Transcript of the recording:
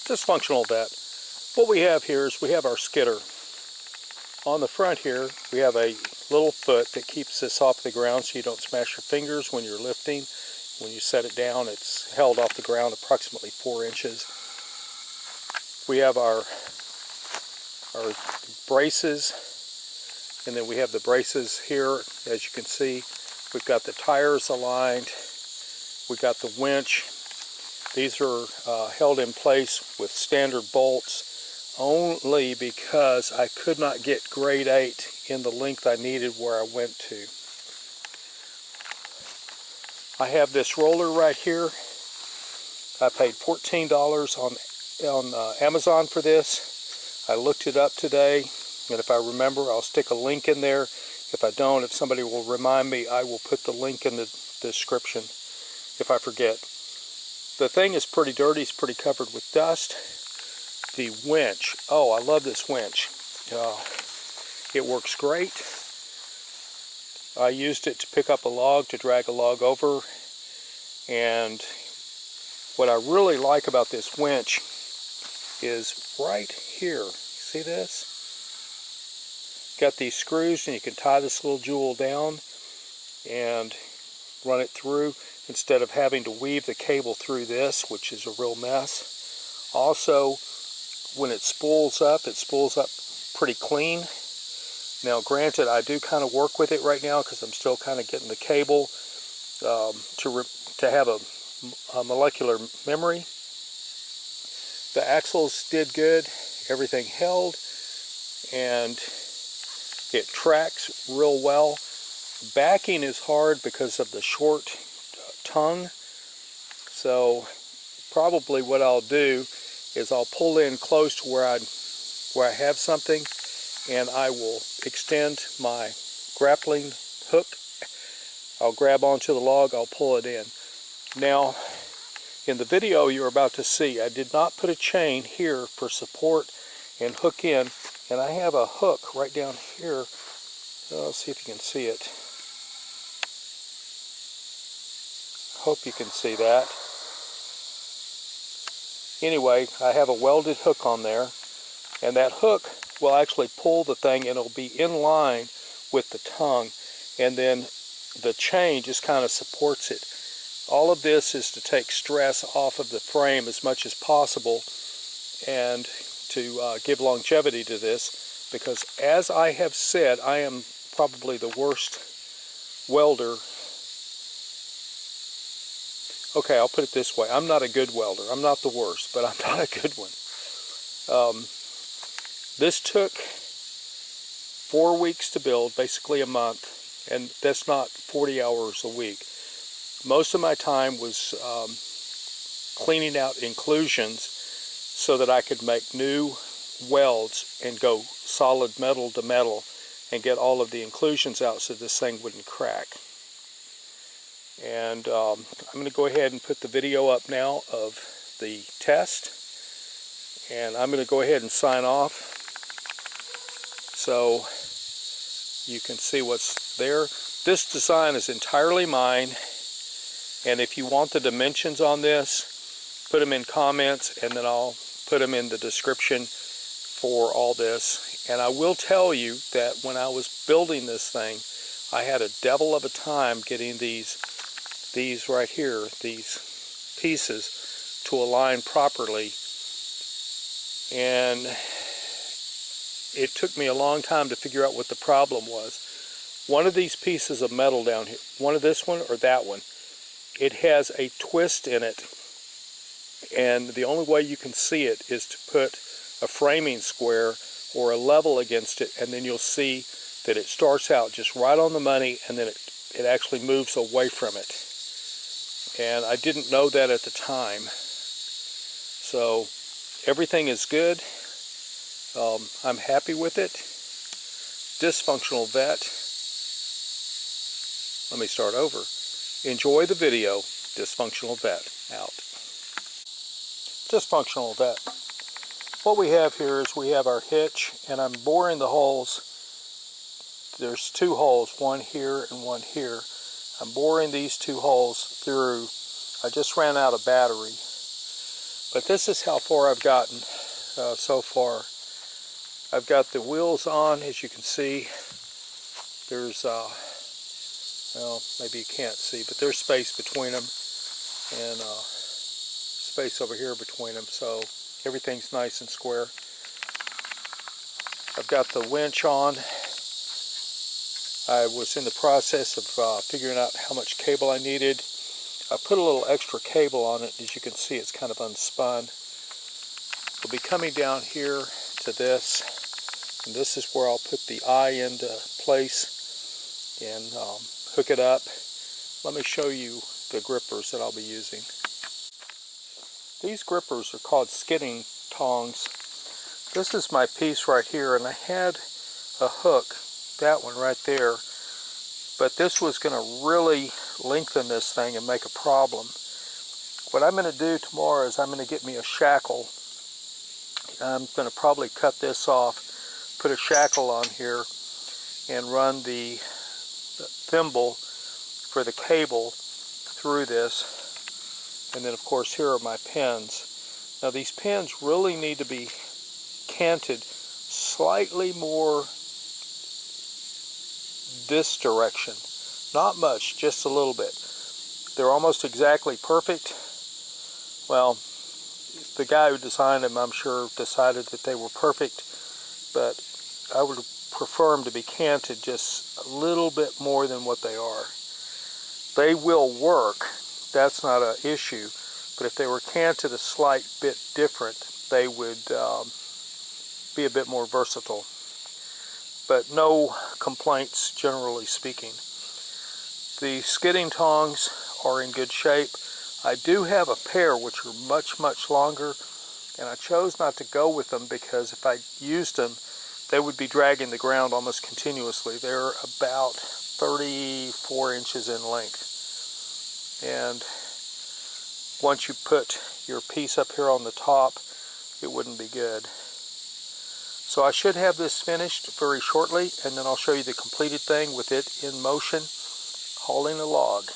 Dysfunctional vet. What we have here is we have our skidder. On the front here, we have a little foot that keeps this off the ground so you don't smash your fingers when you're lifting. When you set it down, it's held off the ground approximately 4 inches. We have our braces, and then we have the braces here. As you can see, we've got the tires aligned. We've got the winch. These are held in place with standard bolts only because I could not get grade 8 in the length I needed where I went to. I have this roller right here. I paid $14 on Amazon for this. I looked it up today, and if I remember, I'll stick a link in there. If I don't, if somebody will remind me, I will put the link in the description if I forget. The thing is pretty dirty. It's pretty covered with dust. The winch. Oh, I love this winch. It works great. I used it to pick up a log, to drag a log over, and what I really like about this winch is right here. See this? Got these screws, and you can tie this little jewel down and run it through instead of having to weave the cable through this, which is a real mess. Also, when it spools up pretty clean. Now granted, I do kind of work with it right now because I'm still kind of getting the cable to have a molecular memory. The axles did good, everything held, and it tracks real well. Backing is hard because of the short tongue, so probably what I'll do is I'll pull in close to where I have something, and I will extend my grappling hook. I'll grab onto the log, I'll pull it in. Now, in the video you're about to see, I did not put a chain here for support and hook in, and I have a hook right down here. Let's see if you can see it. Hope you can see that. Anyway, I have a welded hook on there, and that hook will actually pull the thing, and it'll be in line with the tongue, and then the chain just kind of supports it. All of this is to take stress off of the frame as much as possible and to give longevity to this, because as I have said, I am probably the worst welder. Okay, I'll put it this way. I'm not a good welder. I'm not the worst, but I'm not a good one. This took 4 weeks to build, basically a month, and that's not 40 hours a week. Most of my time was cleaning out inclusions so that I could make new welds and go solid metal to metal and get all of the inclusions out so this thing wouldn't crack. And I'm going to go ahead and put the video up now of the test, and I'm going to go ahead and sign off so you can see what's there. This design is entirely mine, and if you want the dimensions on this, put them in comments, and then I'll put them in the description for all this. And I will tell you that when I was building this thing, I had a devil of a time getting these right here, these pieces, to align properly, and it took me a long time to figure out what the problem was. One of these pieces of metal down here, one of this one or that one, it has a twist in it, and the only way you can see it is to put a framing square or a level against it, and then you'll see that it starts out just right on the money, and then it actually moves away from it. And I didn't know that at the time. So everything is good. I'm happy with it. Dysfunctional vet. Let me start over. Enjoy the video. Dysfunctional vet out. Dysfunctional vet. What we have here is we have our hitch, and I'm boring the holes. There's 2 holes, one here and one here. I'm boring these 2 holes through. I just ran out of battery. But this is how far I've gotten so far. I've got the wheels on, as you can see. There's, well, maybe you can't see, but there's space between them, and space over here between them, so everything's nice and square. I've got the winch on. I was in the process of figuring out how much cable I needed. I put a little extra cable on it. As you can see, it's kind of unspun. We'll be coming down here to this, and this is where I'll put the eye into place and hook it up. Let me show you the grippers that I'll be using. These grippers are called skidding tongs. This is my piece right here, and I had a hook, that one right there, but this was going to really lengthen this thing and make a problem. What I'm going to do tomorrow is I'm going to get me a shackle. I'm going to probably cut this off, put a shackle on here, and run the thimble for the cable through this. And then of course here are my pins. Now these pins really need to be canted slightly more this direction. Not much, just a little bit. They're almost exactly perfect. Well, the guy who designed them, I'm sure, decided that they were perfect, but I would prefer them to be canted just a little bit more than what they are. They will work, that's not an issue, but if they were canted a slight bit different, they would be a bit more versatile. But no complaints, generally speaking. The skidding tongs are in good shape. I do have a pair which are much, much longer, and I chose not to go with them because if I used them, they would be dragging the ground almost continuously. They're about 34 inches in length. And once you put your piece up here on the top, it wouldn't be good. So I should have this finished very shortly, and then I'll show you the completed thing with it in motion, hauling a log.